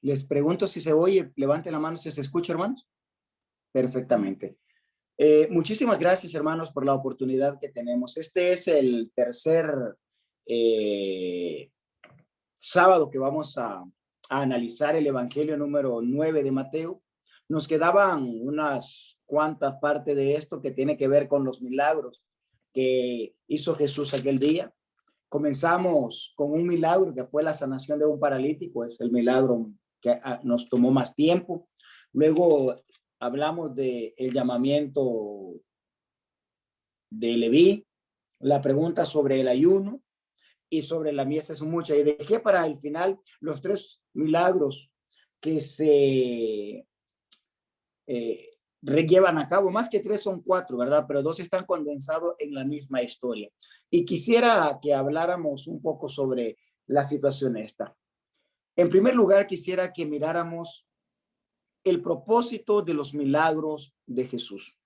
Les pregunto si se oye, levanten la mano si se escucha, hermanos. Perfectamente. Muchísimas gracias, hermanos, por la oportunidad que tenemos. Este es el tercer eh, sábado que vamos a analizar el Evangelio número 9 de Mateo. Nos quedaban unas cuantas partes de esto que tiene que ver con los milagros que hizo Jesús aquel día. Comenzamos con un milagro que fue la sanación de un paralítico, es el milagro que nos tomó más tiempo. Luego hablamos del llamamiento de Leví, la pregunta sobre el ayuno y sobre la mies es mucha. Y dejé para el final los tres milagros que se llevan a cabo, más que tres son cuatro, ¿verdad? Pero dos están condensados en la misma historia. Y quisiera que habláramos un poco sobre la situación esta. En primer lugar, quisiera que miráramos el propósito de los milagros de Jesús.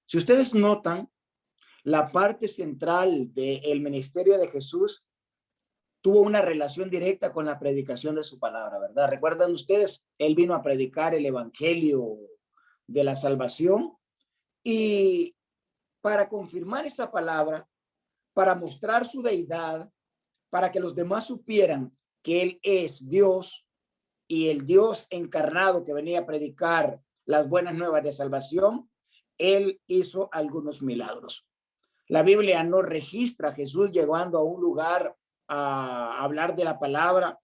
Si ustedes notan, la parte central del ministerio de Jesús tuvo una relación directa con la predicación de su palabra, ¿verdad? ¿Recuerdan ustedes? Él vino a predicar el evangelio de la salvación y para confirmar esa palabra, para mostrar su deidad, para que los demás supieran que Él es Dios y el Dios encarnado que venía a predicar las buenas nuevas de salvación, Él hizo algunos milagros. La Biblia no registra a Jesús llegando a un lugar a hablar de la palabra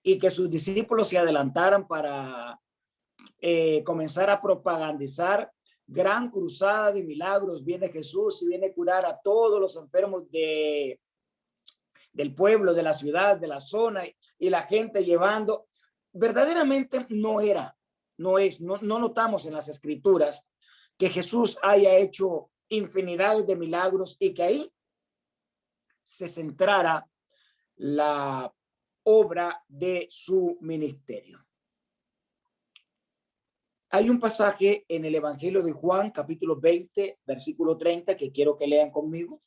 y que sus discípulos se adelantaran para comenzar a propagandizar gran cruzada de milagros. Viene Jesús y viene a curar a todos los enfermos del pueblo, de la ciudad, de la zona, y la gente llevando. Verdaderamente no notamos en las escrituras que Jesús haya hecho infinidad de milagros y que ahí se centrara la obra de su ministerio. Hay un pasaje en el Evangelio de Juan, capítulo 20, versículo 30, que quiero que lean conmigo.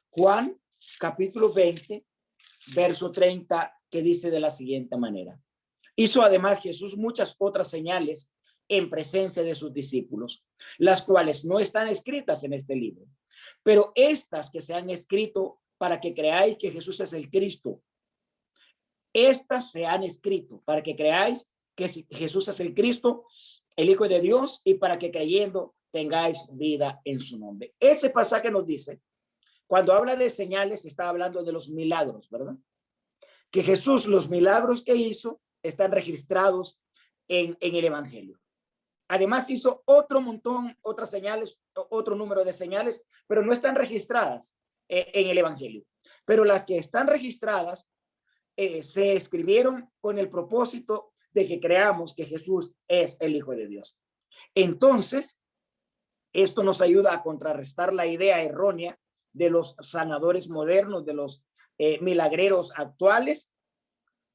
Juan, capítulo 20, verso 30, que dice de la siguiente manera. Hizo además Jesús muchas otras señales en presencia de sus discípulos, las cuales no están escritas en este libro, pero estas que se han escrito para que creáis que Jesús es el Cristo. Estas se han escrito para que creáis que Jesús es el Cristo, el Hijo de Dios, y para que creyendo tengáis vida en su nombre. Ese pasaje nos dice, cuando habla de señales, está hablando de los milagros, ¿verdad? Que Jesús, los milagros que hizo, están registrados en el Evangelio. Además hizo otro montón, otras señales, otro número de señales, pero no están registradas en el Evangelio. Pero las que están registradas se escribieron con el propósito de que creamos que Jesús es el Hijo de Dios. Entonces, esto nos ayuda a contrarrestar la idea errónea de los sanadores modernos, de los milagreros actuales,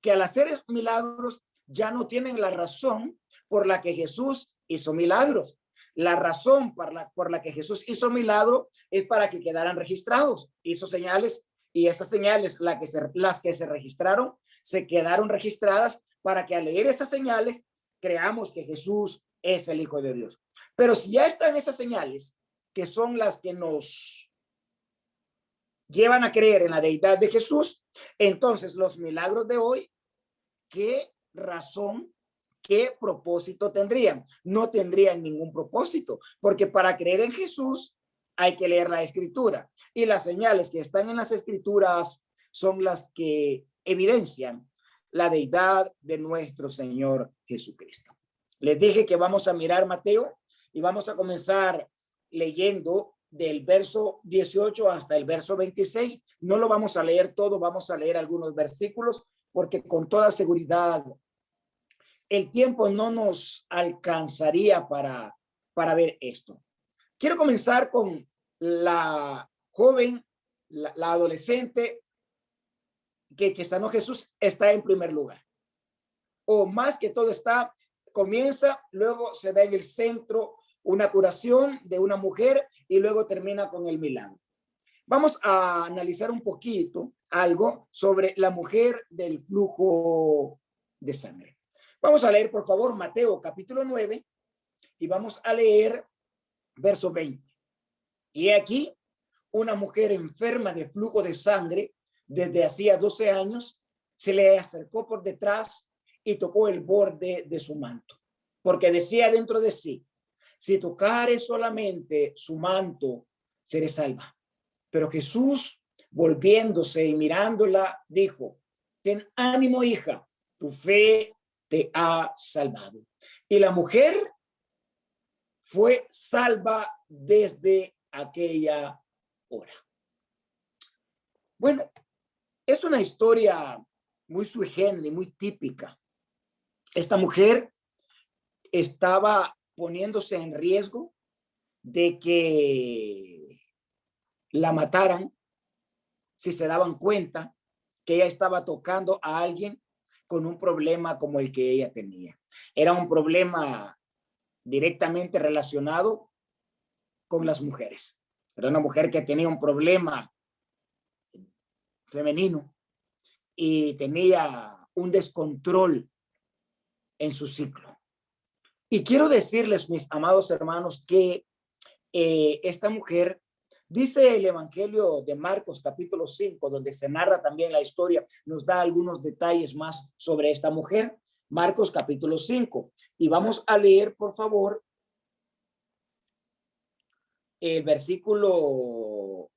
que al hacer milagros ya no tienen la razón por la que Jesús hizo milagros. La razón por la que Jesús hizo milagro es para que quedaran registrados. Hizo señales y esas señales, las que se registraron, se quedaron registradas para que al leer esas señales creamos que Jesús es el Hijo de Dios. Pero si ya están esas señales, que son las que nos llevan a creer en la deidad de Jesús, entonces los milagros de hoy, ¿qué razón, qué propósito tendrían? No tendrían ningún propósito, porque para creer en Jesús hay que leer la escritura y las señales que están en las escrituras son las que evidencian la deidad de nuestro Señor Jesucristo. Les dije que vamos a mirar Mateo y vamos a comenzar leyendo del verso 18 hasta el verso 26. No lo vamos a leer todo, vamos a leer algunos versículos porque con toda seguridad el tiempo no nos alcanzaría para ver esto. Quiero comenzar con la joven, la adolescente que sanó Jesús, está en primer lugar. O más que todo comienza, luego se ve en el centro una curación de una mujer y luego termina con el milagro. Vamos a analizar un poquito algo sobre la mujer del flujo de sangre. Vamos a leer, por favor, Mateo capítulo 9 y vamos a leer verso 20. Y aquí una mujer enferma de flujo de sangre desde hacía 12 años se le acercó por detrás y tocó el borde de su manto, porque decía dentro de sí, si tocare solamente su manto, seré salva. Pero Jesús, volviéndose y mirándola, dijo, ten ánimo, hija, tu fe te ha salvado. Y la mujer fue salva desde aquella hora. Bueno, es una historia muy sui generis, muy típica. Esta mujer estaba poniéndose en riesgo de que la mataran si se daban cuenta que ella estaba tocando a alguien con un problema como el que ella tenía. Era un problema directamente relacionado con las mujeres. Era una mujer que tenía un problema femenino y tenía un descontrol en su ciclo. Y quiero decirles, mis amados hermanos, que esta mujer, dice el Evangelio de Marcos capítulo 5, donde se narra también la historia, nos da algunos detalles más sobre esta mujer. Marcos capítulo 5. Y vamos a leer, por favor, el versículo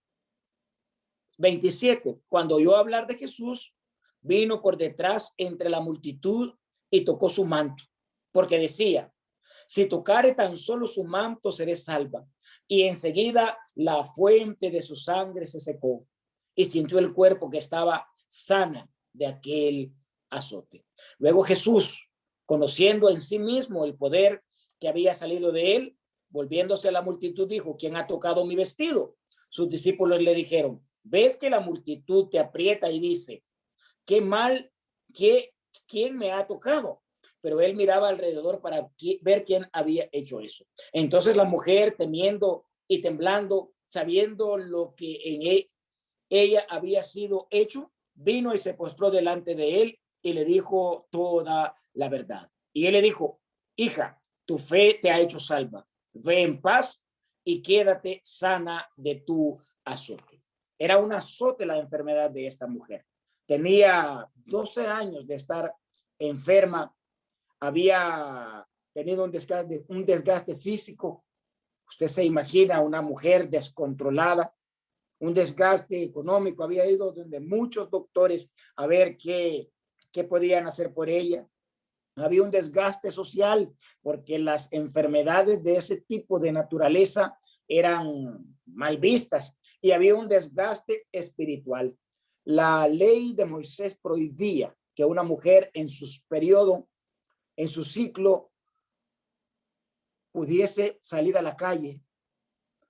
27. Cuando oyó hablar de Jesús, vino por detrás entre la multitud y tocó su manto, porque decía, si tocare tan solo su manto, seré salva. Y enseguida la fuente de su sangre se secó y sintió el cuerpo que estaba sana de aquel azote. Luego Jesús, conociendo en sí mismo el poder que había salido de él, volviéndose a la multitud, dijo, ¿quién ha tocado mi vestido? Sus discípulos le dijeron, ¿ves que la multitud te aprieta y dice, qué mal, quién me ha tocado? Pero él miraba alrededor para ver quién había hecho eso. Entonces la mujer, temiendo y temblando, sabiendo lo que en ella había sido hecho, vino y se postró delante de él y le dijo toda la verdad. Y él le dijo, hija, tu fe te ha hecho salva. Ve en paz y quédate sana de tu azote. Era un azote la enfermedad de esta mujer. Tenía 12 años de estar enferma, había tenido un desgaste físico. Usted se imagina una mujer descontrolada, un desgaste económico. Había ido donde muchos doctores a ver qué podían hacer por ella. Había un desgaste social porque las enfermedades de ese tipo de naturaleza eran mal vistas y había un desgaste espiritual. La ley de Moisés prohibía que una mujer en su periodo, en su ciclo, pudiese salir a la calle,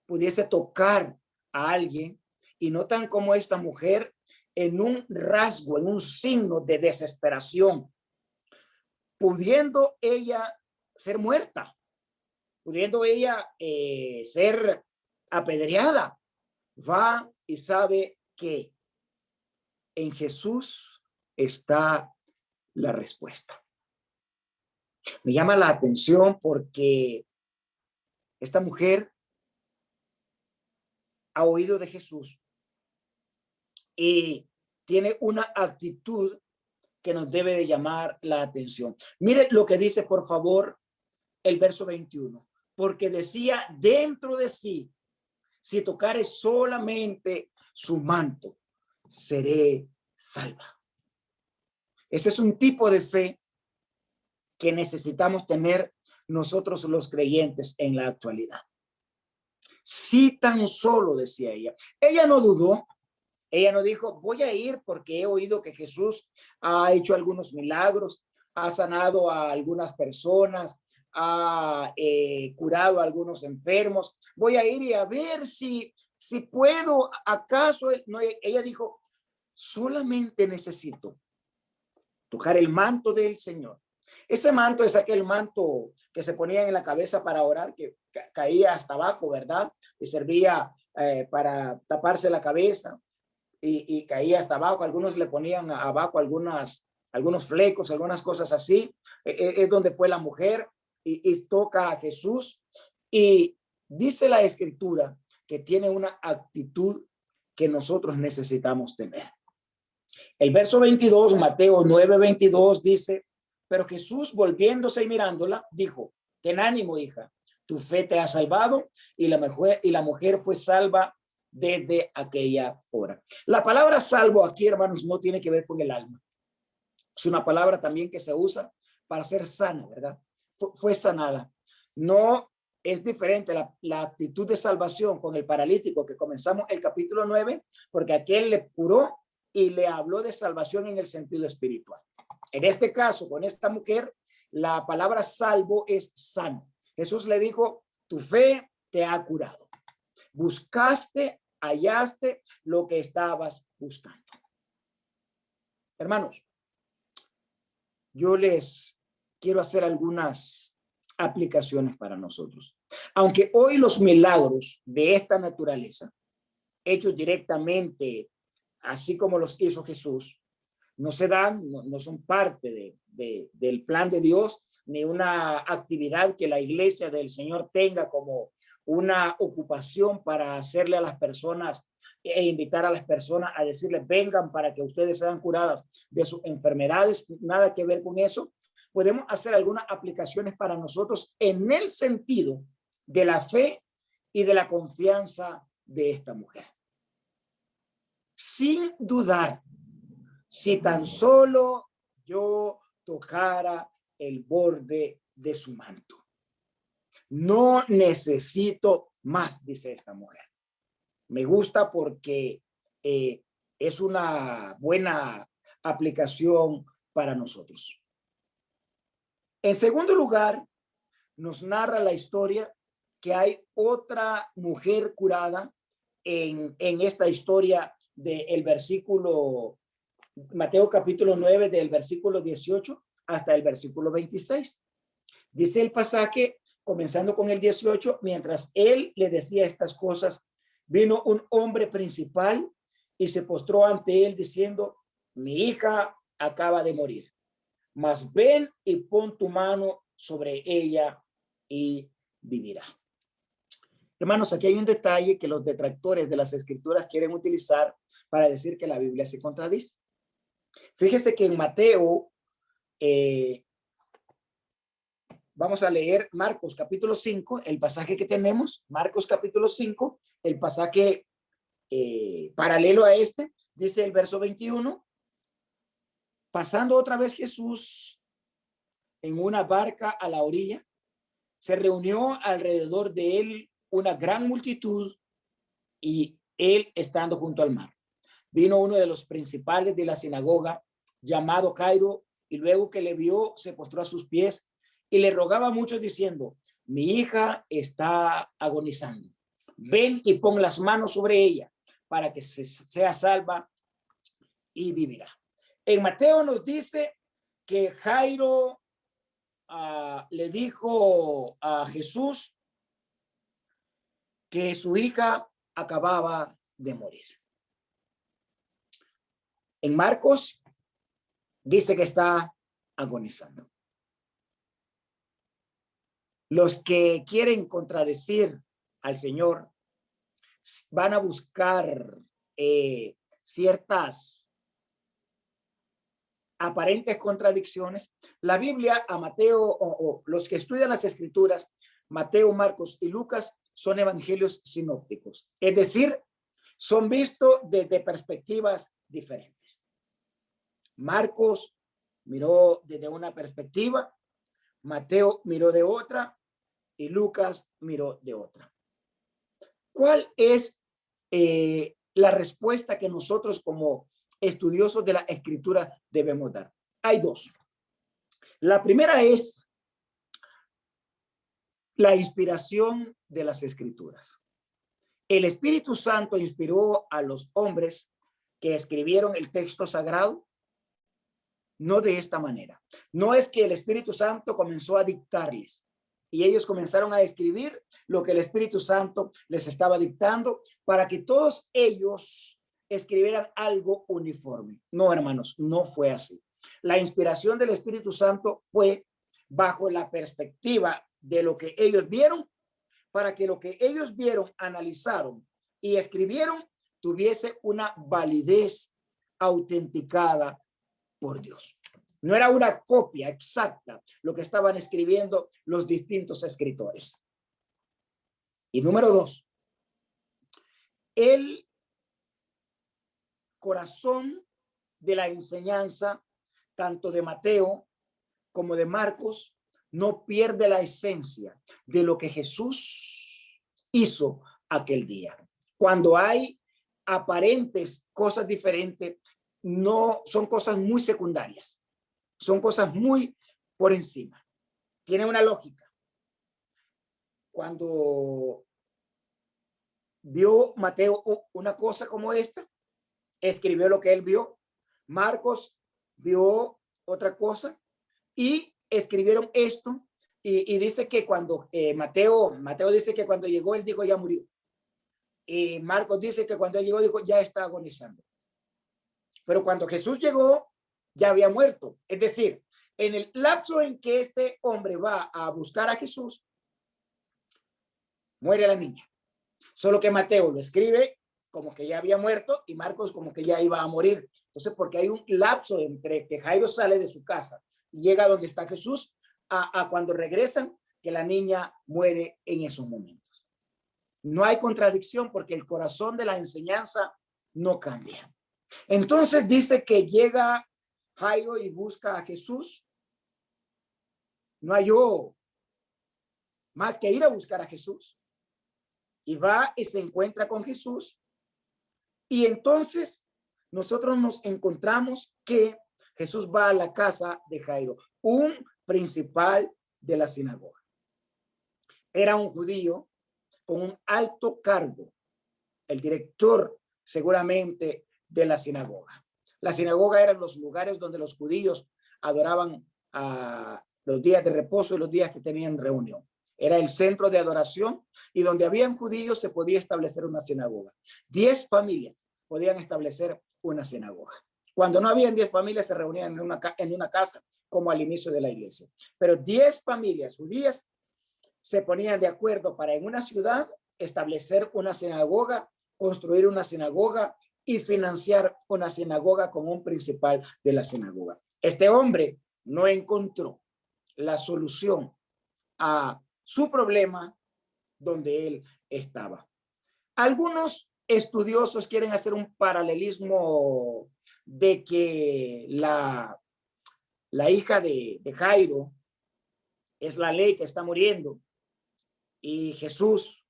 pudiese tocar a alguien, y no tan como esta mujer, en un rasgo, en un signo de desesperación, pudiendo ella ser muerta, pudiendo ella ser apedreada, va y sabe que en Jesús está la respuesta. Me llama la atención porque esta mujer ha oído de Jesús y tiene una actitud que nos debe de llamar la atención. Mire lo que dice, por favor, el verso 21. Porque decía dentro de sí, si tocare solamente su manto, seré salva. Ese es un tipo de fe que necesitamos tener nosotros los creyentes en la actualidad. Si tan solo, decía ella no dudó, ella no dijo, voy a ir porque he oído que Jesús ha hecho algunos milagros, ha sanado a algunas personas, ha curado a algunos enfermos, voy a ir y a ver si puedo, acaso. No, ella dijo, solamente necesito tocar el manto del Señor. Ese manto es aquel manto que se ponía en la cabeza para orar, que caía hasta abajo, ¿verdad? Y servía para taparse la cabeza y caía hasta abajo. Algunos le ponían abajo algunas algunos flecos, algunas cosas así. Es donde fue la mujer y toca a Jesús. Y dice la escritura que tiene una actitud que nosotros necesitamos tener. El verso 22, Mateo 9:22 dice, pero Jesús volviéndose y mirándola, dijo, ten ánimo, hija, tu fe te ha salvado, y la mujer fue salva desde aquella hora. La palabra salvo aquí, hermanos, no tiene que ver con el alma. Es una palabra también que se usa para ser sana, ¿verdad? Fue sanada. No es diferente la actitud de salvación con el paralítico que comenzamos el capítulo 9, porque aquel le curó y le habló de salvación en el sentido espiritual. En este caso, con esta mujer, la palabra salvo es sano. Jesús le dijo, tu fe te ha curado. Buscaste, hallaste lo que estabas buscando. Hermanos, yo les quiero hacer algunas aplicaciones para nosotros. Aunque hoy los milagros de esta naturaleza, hechos directamente, así como los hizo Jesús, no se dan, no son parte del plan de Dios, ni una actividad que la iglesia del Señor tenga como una ocupación para hacerle a las personas e invitar a las personas a decirles vengan para que ustedes sean curadas de sus enfermedades, nada que ver con eso. Podemos hacer algunas aplicaciones para nosotros en el sentido de la fe y de la confianza de esta mujer. Sin dudar, si tan solo yo tocara el borde de su manto. No necesito más, dice esta mujer. Me gusta porque es una buena aplicación para nosotros. En segundo lugar, nos narra la historia que hay otra mujer curada en esta historia del versículo, Mateo capítulo 9, del versículo 18 hasta el versículo 26. Dice el pasaje, comenzando con el 18, mientras él le decía estas cosas, vino un hombre principal y se postró ante él diciendo, mi hija acaba de morir, mas ven y pon tu mano sobre ella y vivirá. Hermanos, aquí hay un detalle que los detractores de las escrituras quieren utilizar para decir que la Biblia se contradice. Fíjese que en Mateo, vamos a leer Marcos capítulo 5, el pasaje que tenemos, Marcos capítulo 5, el pasaje paralelo a este, dice el verso 21, pasando otra vez Jesús en una barca a la orilla, se reunió alrededor de él una gran multitud y él estando junto al mar. Vino uno de los principales de la sinagoga llamado Jairo y luego que le vio se postró a sus pies y le rogaba mucho diciendo, mi hija está agonizando. Ven y pon las manos sobre ella para que sea salva y vivirá. En Mateo nos dice que Jairo le dijo a Jesús que su hija acababa de morir. En Marcos dice que está agonizando. Los que quieren contradecir al Señor van a buscar ciertas aparentes contradicciones. La Biblia a Mateo o los que estudian las escrituras, Mateo, Marcos y Lucas son evangelios sinópticos, es decir, son vistos desde perspectivas diferentes. Marcos miró desde una perspectiva, Mateo miró de otra y Lucas miró de otra. ¿Cuál es la respuesta que nosotros como estudiosos de la escritura debemos dar? Hay dos. La primera es la inspiración de las escrituras. El Espíritu Santo inspiró a los hombres que escribieron el texto sagrado, no de esta manera. No es que el Espíritu Santo comenzó a dictarles y ellos comenzaron a escribir lo que el Espíritu Santo les estaba dictando para que todos ellos escribieran algo uniforme. No, hermanos, no fue así. La inspiración del Espíritu Santo fue bajo la perspectiva de lo que ellos vieron, para que lo que ellos vieron, analizaron y escribieron tuviese una validez autenticada por Dios. No era una copia exacta lo que estaban escribiendo los distintos escritores. Y número 2, el corazón de la enseñanza, tanto de Mateo como de Marcos, no pierde la esencia de lo que Jesús hizo aquel día. Cuando hay aparentes cosas diferentes, no son cosas muy secundarias, son cosas muy por encima. Tiene una lógica. Cuando vio Mateo una cosa como esta, escribió lo que él vio. Marcos vio otra cosa y escribieron esto. Y dice que cuando Mateo dice que cuando llegó, él dijo ya murió. Y Marcos dice que cuando él llegó, dijo ya está agonizando. Pero cuando Jesús llegó, ya había muerto. Es decir, en el lapso en que este hombre va a buscar a Jesús, muere la niña. Solo que Mateo lo escribe como que ya había muerto y Marcos como que ya iba a morir. Entonces, porque hay un lapso entre que Jairo sale de su casa y llega donde está Jesús a cuando regresan, que la niña muere en esos momentos. No hay contradicción porque el corazón de la enseñanza no cambia. Entonces dice que llega Jairo y busca a Jesús. No halló más que ir a buscar a Jesús. Y va y se encuentra con Jesús. Y entonces nosotros nos encontramos que Jesús va a la casa de Jairo, un principal de la sinagoga. Era un judío con un alto cargo, el director seguramente de la sinagoga. La sinagoga eran los lugares donde los judíos adoraban a los días de reposo y los días que tenían reunión. Era el centro de adoración y donde habían judíos se podía establecer una sinagoga. 10 familias podían establecer una sinagoga. Cuando no habían 10 familias se reunían en una casa como al inicio de la iglesia. Pero 10 familias judías se ponían de acuerdo para en una ciudad establecer una sinagoga, construir una sinagoga y financiar una sinagoga con un principal de la sinagoga. Este hombre no encontró la solución a su problema donde él estaba. Algunos estudiosos quieren hacer un paralelismo de que la hija de Jairo es la ley que está muriendo y Jesús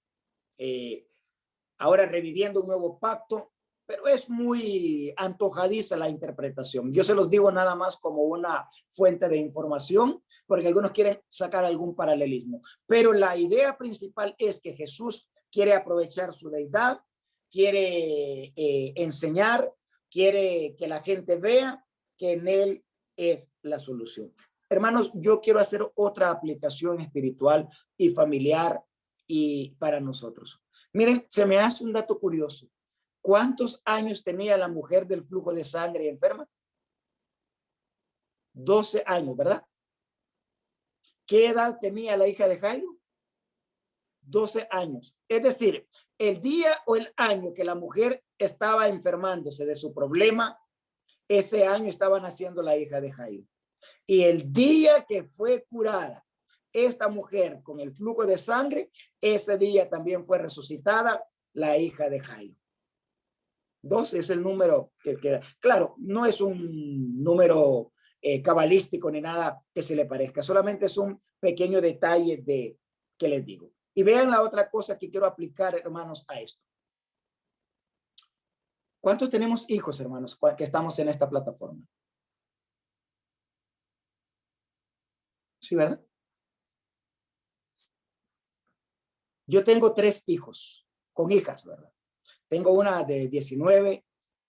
ahora reviviendo un nuevo pacto, pero es muy antojadiza la interpretación. Yo se los digo nada más como una fuente de información, porque algunos quieren sacar algún paralelismo. Pero la idea principal es que Jesús quiere aprovechar su deidad, quiere enseñar, quiere que la gente vea que en él es la solución. Hermanos, yo quiero hacer otra aplicación espiritual y familiar y para nosotros. Miren, se me hace un dato curioso. ¿Cuántos años tenía la mujer del flujo de sangre enferma? 12 años, ¿verdad? ¿Qué edad tenía la hija de Jairo? 12 años. Es decir, el día o el año que la mujer estaba enfermándose de su problema, ese año estaba naciendo la hija de Jairo. Y el día que fue curada esta mujer con el flujo de sangre, ese día también fue resucitada la hija de Jairo. 12 es el número que queda. Claro, no es un número cabalístico ni nada que se le parezca, solamente es un pequeño detalle de que les digo. Y vean la otra cosa que quiero aplicar, hermanos, a esto. ¿Cuántos tenemos hijos, hermanos, que estamos en esta plataforma? Sí, ¿verdad? Yo tengo 3 hijos con hijas, ¿verdad? Tengo una de 19,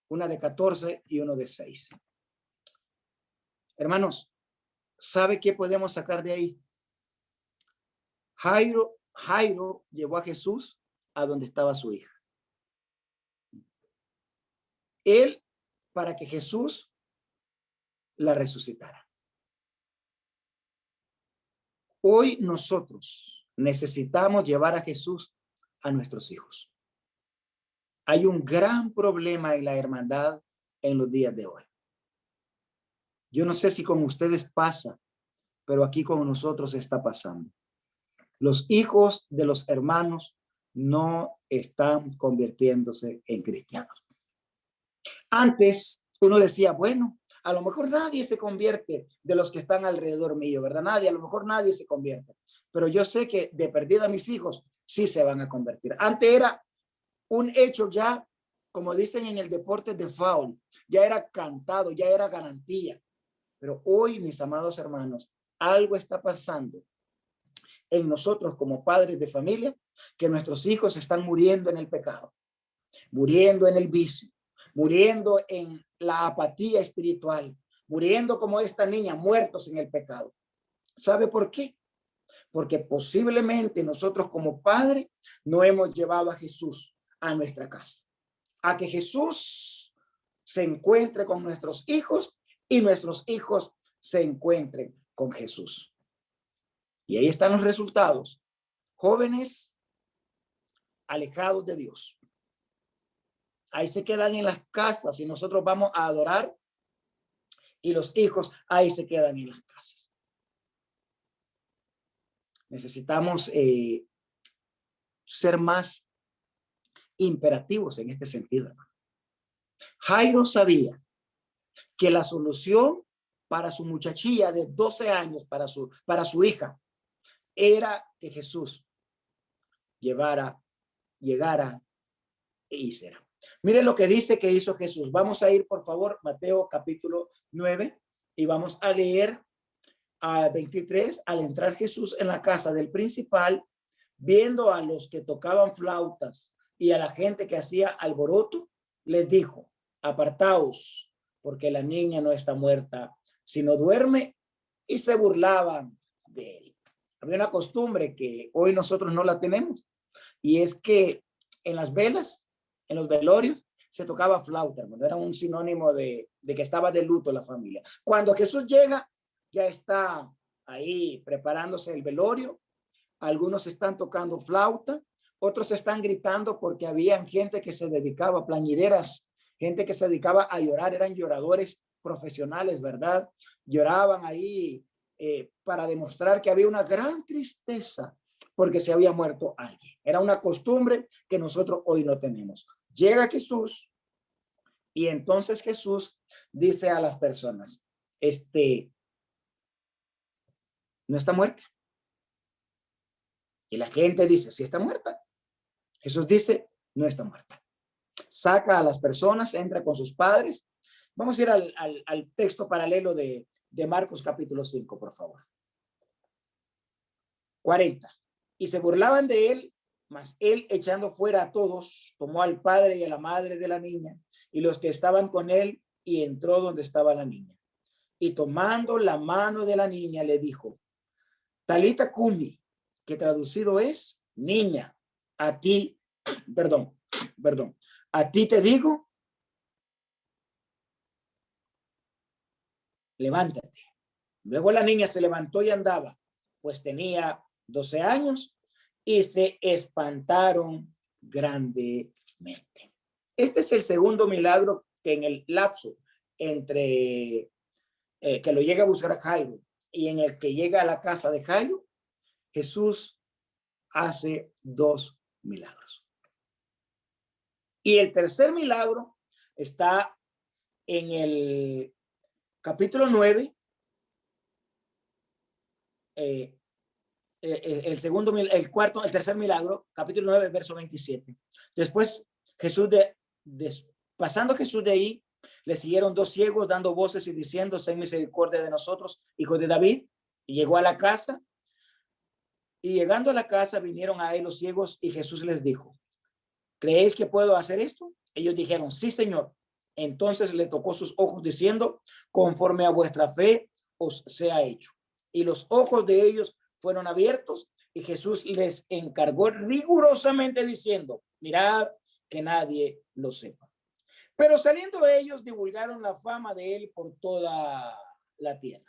una de 14 y uno de 6. Hermanos, ¿sabe qué podemos sacar de ahí? Jairo llevó a Jesús a donde estaba su hija. Él, para que Jesús la resucitara. Hoy nosotros necesitamos llevar a Jesús a nuestros hijos. Hay un gran problema en la hermandad en los días de hoy. Yo no sé si con ustedes pasa, pero aquí con nosotros está pasando. Los hijos de los hermanos no están convirtiéndose en cristianos. Antes uno decía, bueno, a lo mejor nadie se convierte de los que están alrededor mío, ¿verdad? A lo mejor nadie se convierte. Pero yo sé que de perdida mis hijos sí se van a convertir. Antes era un hecho ya, como dicen en el deporte de foul, ya era cantado, ya era garantía. Pero hoy, mis amados hermanos, algo está pasando en nosotros como padres de familia, que nuestros hijos están muriendo en el pecado, muriendo en el vicio, muriendo en la apatía espiritual, muriendo como esta niña, muertos en el pecado. ¿Sabe por qué? Porque posiblemente nosotros como padres no hemos llevado a Jesús a nuestra casa, a que Jesús se encuentre con nuestros hijos y nuestros hijos se encuentren con Jesús. Y ahí están los resultados. Jóvenes alejados de Dios. Ahí se quedan en las casas y nosotros vamos a adorar, y los hijos ahí se quedan en las casas. Necesitamos ser más imperativos en este sentido, hermano. Jairo sabía que la solución para su muchachilla de 12 años, para su hija, era que Jesús llegara e hiciera. Miren lo que dice que hizo Jesús. Vamos a ir, por favor, Mateo capítulo 9, y vamos a leer a 23. Al entrar Jesús en la casa del principal, viendo a los que tocaban flautas y a la gente que hacía alboroto, les dijo: apartaos, porque la niña no está muerta, sino duerme. Y se burlaban de él. Había una costumbre que hoy nosotros no la tenemos, y es que en las velas, en los velorios, se tocaba flauta, hermano. Era un sinónimo de que estaba de luto la familia. Cuando Jesús llega, ya está ahí preparándose el velorio. Algunos están tocando flauta, otros están gritando, porque había gente que se dedicaba, plañideras, gente que se dedicaba a llorar, eran lloradores profesionales, ¿verdad? Lloraban ahí para demostrar que había una gran tristeza porque se había muerto alguien. Era una costumbre que nosotros hoy no tenemos. Llega Jesús, y entonces Jesús dice a las personas, no está muerta. Y la gente dice, sí está muerta. Jesús dice, no está muerta. Saca a las personas, entra con sus padres. Vamos a ir al texto paralelo de Marcos capítulo 5, por favor. 40. Y se burlaban de él, mas él, echando fuera a todos, tomó al padre y a la madre de la niña y los que estaban con él, y entró donde estaba la niña. Y tomando la mano de la niña, le dijo: Talita cumi, que traducido es: niña, a ti, a ti te digo, levántate. Luego la niña se levantó y andaba, pues tenía 12 años, y se espantaron grandemente. Este es el segundo milagro que en el lapso entre que lo llega a buscar a Jairo y en el que llega a la casa de Jairo, Jesús hace 2 milagros. Y el tercer milagro está en el capítulo 9, el tercer milagro, capítulo 9, verso 27. Después Jesús pasando Jesús de ahí, le siguieron 2 ciegos dando voces y diciendo: ten misericordia de nosotros, hijo de David. Y llegó a la casa, y llegando a la casa vinieron a él los ciegos, y Jesús les dijo: ¿creéis que puedo hacer esto? Ellos dijeron: sí, Señor. Entonces le tocó sus ojos diciendo: conforme a vuestra fe os sea hecho. Y los ojos de ellos fueron abiertos, y Jesús les encargó rigurosamente diciendo: mirad que nadie lo sepa. Pero saliendo ellos, divulgaron la fama de él por toda la tierra.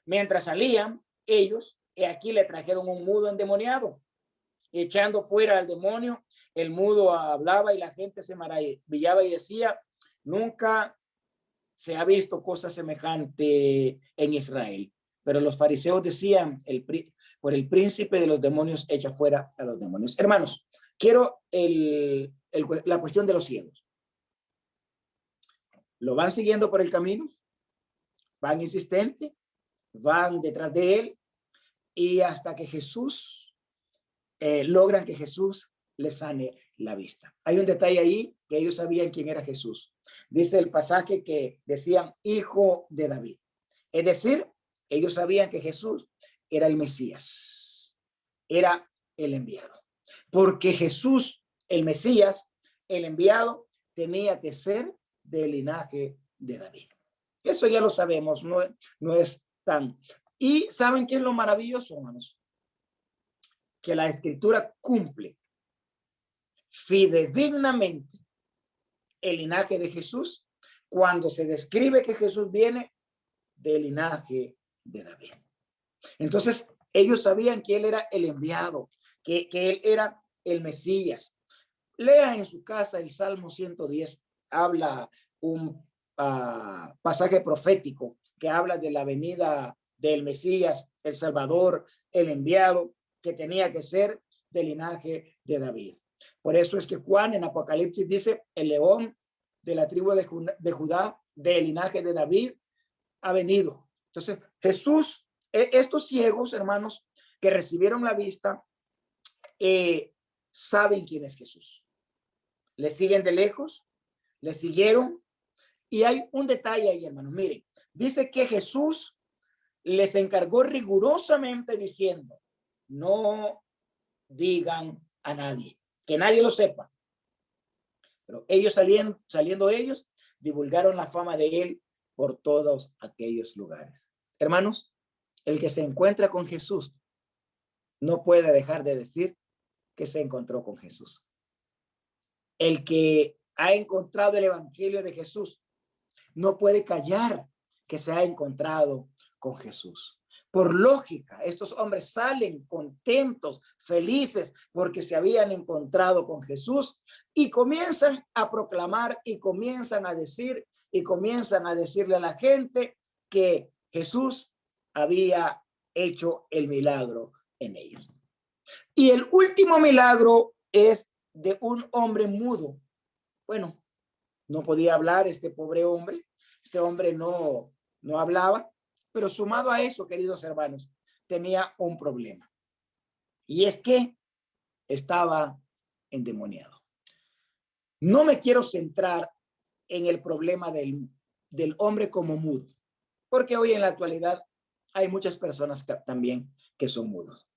Mientras salían ellos, y aquí le trajeron un mudo endemoniado. Echando fuera al demonio, el mudo hablaba y la gente se maravillaba y decía, nunca se ha visto cosa semejante en Israel. Pero los fariseos decían, por el príncipe de los demonios echa fuera a los demonios. Hermanos, quiero la cuestión de los ciegos. Lo van siguiendo por el camino, van insistentes, van detrás de él y hasta que Jesús, logran que Jesús les sane la vista. Hay un detalle ahí que ellos sabían quién era Jesús. Dice el pasaje que decían hijo de David. Es decir, ellos sabían que Jesús era el Mesías, era el enviado. Porque Jesús, el Mesías, el enviado, tenía que ser del linaje de David. Eso ya lo sabemos, no es tan. Y ¿saben qué es lo maravilloso, hermanos? Que la Escritura cumple fidedignamente el linaje de Jesús cuando se describe que Jesús viene del linaje de David. Entonces, ellos sabían que él era el enviado, que él era el Mesías. Lea en su casa el Salmo 110, habla un pasaje profético que habla de la venida del Mesías, el Salvador, el enviado, que tenía que ser del linaje de David. Por eso es que Juan en Apocalipsis dice, el león de la tribu de Judá, del linaje de David, ha venido. Entonces, Jesús, estos ciegos, hermanos, que recibieron la vista, saben quién es Jesús. Le siguen de lejos, le siguieron. Y hay un detalle ahí, hermanos. Miren, dice que Jesús les encargó rigurosamente diciendo, no digan a nadie, que nadie lo sepa. Pero ellos saliendo ellos, divulgaron la fama de él por todos aquellos lugares. Hermanos, el que se encuentra con Jesús no puede dejar de decir que se encontró con Jesús. El que ha encontrado el evangelio de Jesús no puede callar que se ha encontrado con Jesús. Por lógica, estos hombres salen contentos, felices, porque se habían encontrado con Jesús y comienzan a proclamar y comienzan a decir y comienzan a decirle a la gente que Jesús había hecho el milagro en ellos. Y el último milagro es de un hombre mudo. Bueno, no podía hablar este pobre hombre. Este hombre no hablaba, pero sumado a eso, queridos hermanos, tenía un problema. Y es que estaba endemoniado. No me quiero centrar en el problema del hombre como mudo, porque hoy en la actualidad hay muchas personas también que son mudos.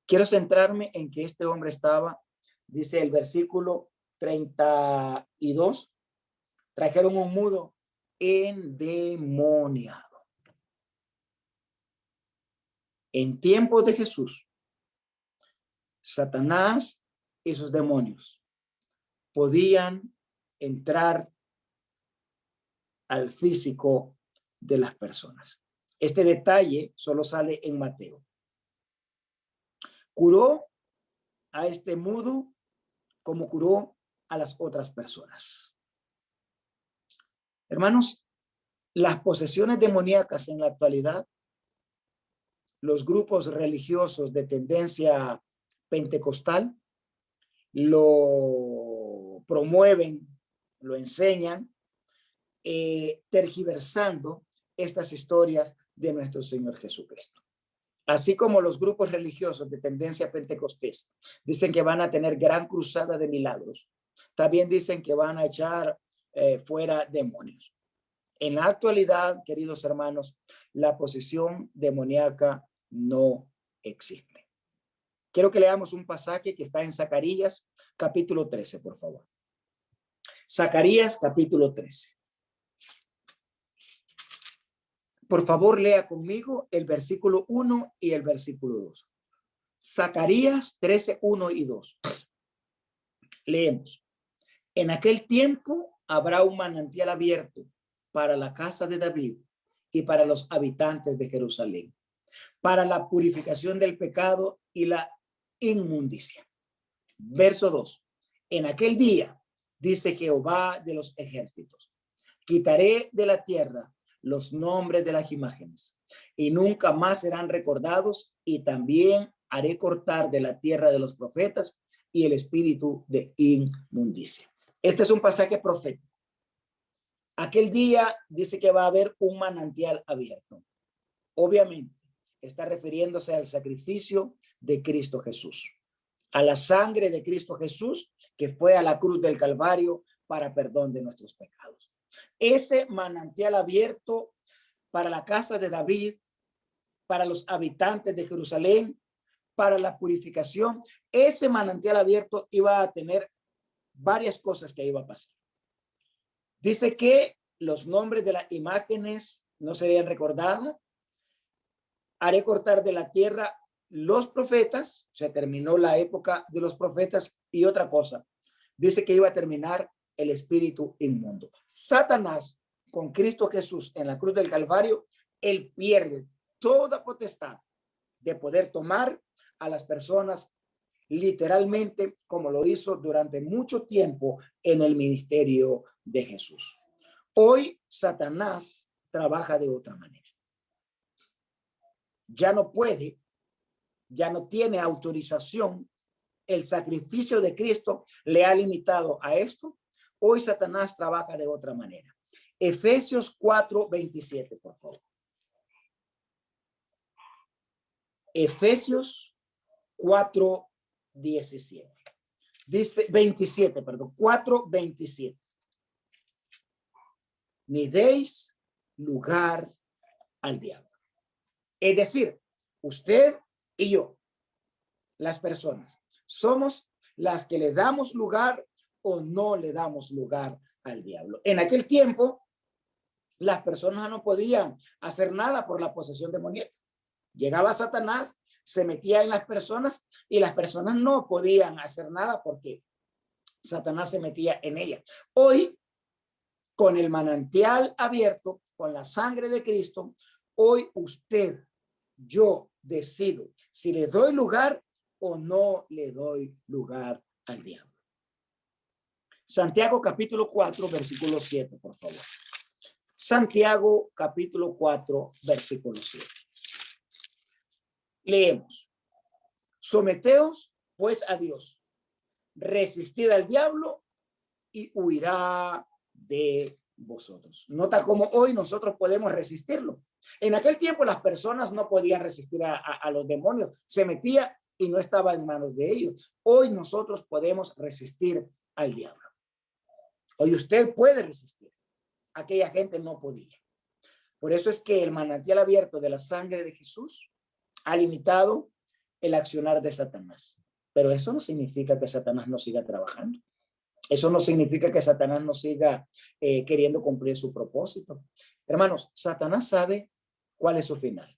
Quiero centrarme en que este hombre estaba, dice el versículo 32, trajeron un mudo endemoniado. En tiempos de Jesús, Satanás y sus demonios podían entrar al físico de las personas. Este detalle solo sale en Mateo. Curó a este mudo como curó a las otras personas. Hermanos, las posesiones demoníacas en la actualidad, los grupos religiosos de tendencia pentecostal lo promueven, lo enseñan, tergiversando estas historias de nuestro Señor Jesucristo. Así como los grupos religiosos de tendencia pentecostés dicen que van a tener gran cruzada de milagros, también dicen que van a echar fuera demonios. En la actualidad, queridos hermanos, la posesión demoníaca no existe. Quiero que leamos un pasaje que está en Zacarías, capítulo 13, por favor. Zacarías, capítulo 13. Por favor, lea conmigo el versículo 1 y el versículo 2. Zacarías 13, 1 y 2. Leemos. En aquel tiempo habrá un manantial abierto para la casa de David y para los habitantes de Jerusalén, para la purificación del pecado y la inmundicia. Verso 2. En aquel día, dice Jehová de los ejércitos, quitaré de la tierra los nombres de las imágenes y nunca más serán recordados, y también haré cortar de la tierra de los profetas y el espíritu de inmundicia. Este es un pasaje profético. Aquel día dice que va a haber un manantial abierto. Obviamente está refiriéndose al sacrificio de Cristo Jesús, a la sangre de Cristo Jesús que fue a la cruz del Calvario para perdón de nuestros pecados. Ese manantial abierto para la casa de David, para los habitantes de Jerusalén, para la purificación, ese manantial abierto iba a tener varias cosas que iba a pasar. Dice que los nombres de las imágenes no serían recordadas. Haré cortar de la tierra los profetas. Se terminó la época de los profetas. Y otra cosa, dice que iba a terminar el espíritu inmundo. Satanás, con Cristo Jesús en la cruz del Calvario, él pierde toda potestad de poder tomar a las personas literalmente, como lo hizo durante mucho tiempo en el ministerio de Jesús. Hoy Satanás trabaja de otra manera. Ya no puede, ya no tiene autorización. El sacrificio de Cristo le ha limitado a esto. Hoy Satanás trabaja de otra manera. Efesios 4:27, por favor. Efesios 4:17. Dice 27, perdón, 4:27. Ni deis lugar al diablo. Es decir, usted y yo, las personas, somos las que le damos lugar o no le damos lugar al diablo. En aquel tiempo, las personas no podían hacer nada por la posesión demoníaca. Llegaba Satanás, se metía en las personas y las personas no podían hacer nada porque Satanás se metía en ellas. Hoy, con el manantial abierto, con la sangre de Cristo, hoy usted, yo decido si le doy lugar o no le doy lugar al diablo. Santiago capítulo 4, versículo 7, por favor. Santiago capítulo 4, versículo 7. Leemos. Someteos pues a Dios, resistid al diablo y huirá de vosotros. Nota cómo hoy nosotros podemos resistirlo. En aquel tiempo las personas no podían resistir a los demonios, se metía y no estaba en manos de ellos. Hoy nosotros podemos resistir al diablo. Hoy usted puede resistir. Aquella gente no podía. Por eso es que el manantial abierto de la sangre de Jesús ha limitado el accionar de Satanás. Pero eso no significa que Satanás no siga trabajando. Eso no significa que Satanás no siga queriendo cumplir su propósito. Hermanos, Satanás sabe cuál es su final.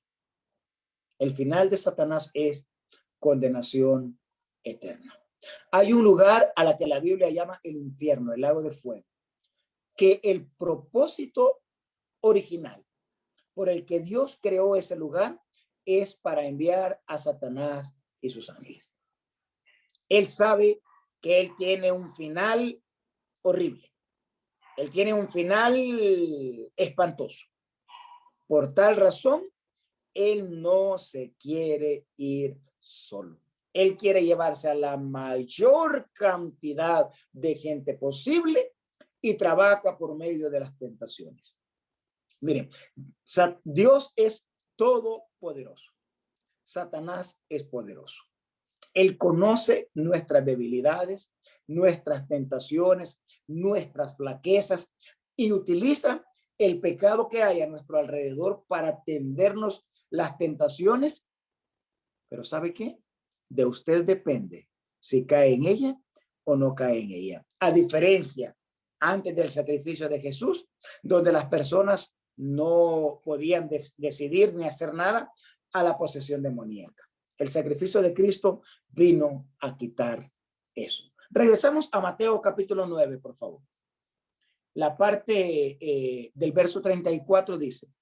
El final de Satanás es condenación eterna. Hay un lugar a la que la Biblia llama el infierno, el lago de fuego, que el propósito original por el que Dios creó ese lugar es para enviar a Satanás y sus ángeles. Él sabe que él tiene un final horrible. Él tiene un final espantoso. Por tal razón, él no se quiere ir solo. Él quiere llevarse a la mayor cantidad de gente posible y trabaja por medio de las tentaciones. Miren, Dios es todopoderoso. Satanás es poderoso. Él conoce nuestras debilidades, nuestras tentaciones, nuestras flaquezas y utiliza el pecado que hay a nuestro alrededor para tendernos las tentaciones. Pero ¿sabe qué? De usted depende si cae en ella o no cae en ella. A diferencia antes del sacrificio de Jesús, donde las personas no podían decidir ni hacer nada a la posesión demoníaca. El sacrificio de Cristo vino a quitar eso. Regresamos a Mateo capítulo 9, por favor. la parte del verso 34 dice,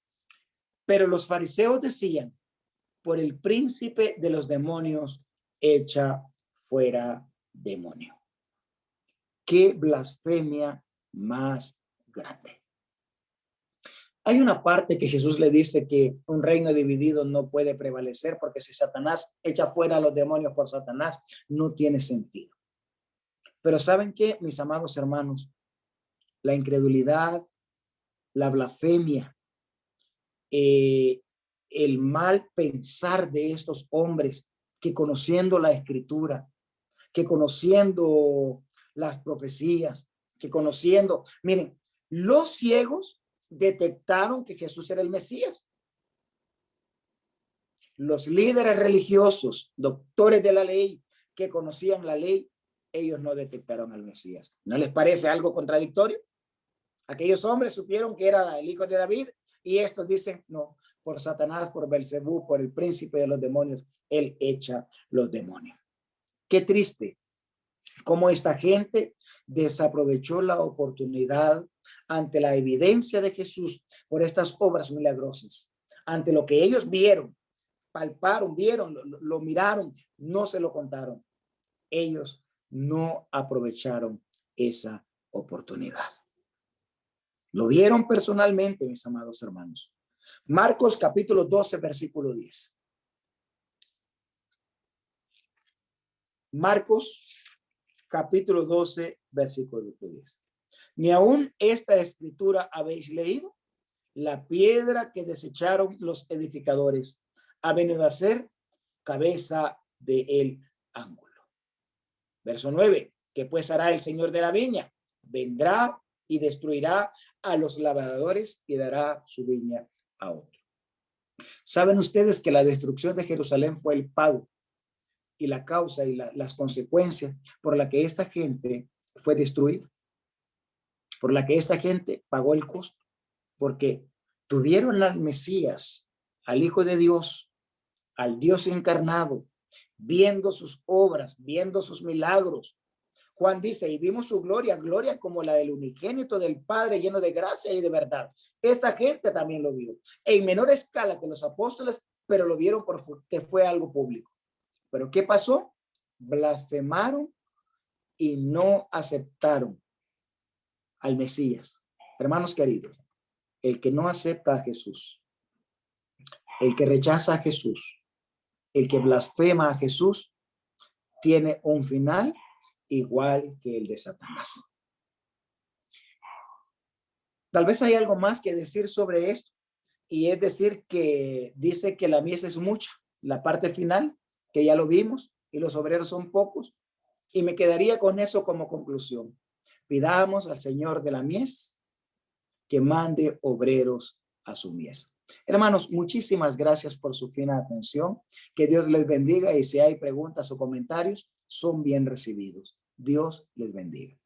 pero los fariseos decían, por el príncipe de los demonios, echa fuera demonio. Qué blasfemia más grande. Hay una parte que Jesús le dice que un reino dividido no puede prevalecer, porque si Satanás echa fuera a los demonios por Satanás, no tiene sentido. Pero ¿saben qué, mis amados hermanos? La incredulidad, la blasfemia, el mal pensar de estos hombres que conociendo la escritura, que conociendo las profecías, que conociendo, miren, los ciegos detectaron que Jesús era el Mesías. Los líderes religiosos, doctores de la ley, que conocían la ley, ellos no detectaron al Mesías. ¿No les parece algo contradictorio? Aquellos hombres supieron que era el hijo de David y estos dicen, no, por Satanás, por Belcebú, por el príncipe de los demonios, él echa los demonios. Qué triste cómo esta gente desaprovechó la oportunidad ante la evidencia de Jesús por estas obras milagrosas, ante lo que ellos vieron, palparon, vieron, lo miraron, no se lo contaron. Ellos no aprovecharon esa oportunidad. Lo vieron personalmente, mis amados hermanos. Marcos capítulo 12, versículo 10. Marcos capítulo 12, versículo 10. Ni aún esta escritura habéis leído. La piedra que desecharon los edificadores ha venido a ser cabeza del ángulo. Verso 9. ¿Qué pues hará el Señor de la viña? Vendrá y destruirá a los labradores y dará su viña a otro. ¿Saben ustedes que la destrucción de Jerusalén fue el pago y la causa y las consecuencias por la que esta gente fue destruida? Por la que esta gente pagó el costo. Porque tuvieron al Mesías, al Hijo de Dios, al Dios encarnado, viendo sus obras, viendo sus milagros. Juan dice, y vimos su gloria, gloria como la del unigénito del Padre, lleno de gracia y de verdad. Esta gente también lo vio, en menor escala que los apóstoles, pero lo vieron porque fue algo público. Pero ¿qué pasó? Blasfemaron y no aceptaron al Mesías. Hermanos queridos, el que no acepta a Jesús, el que rechaza a Jesús, el que blasfema a Jesús, tiene un final igual que el de Satanás. Tal vez hay algo más que decir sobre esto, y es decir que dice que la mies es mucha, la parte final, que ya lo vimos, y los obreros son pocos, y me quedaría con eso como conclusión. Pidamos al Señor de la mies que mande obreros a su mies. Hermanos, muchísimas gracias por su fina atención. Que Dios les bendiga, y si hay preguntas o comentarios, son bien recibidos. Dios les bendiga.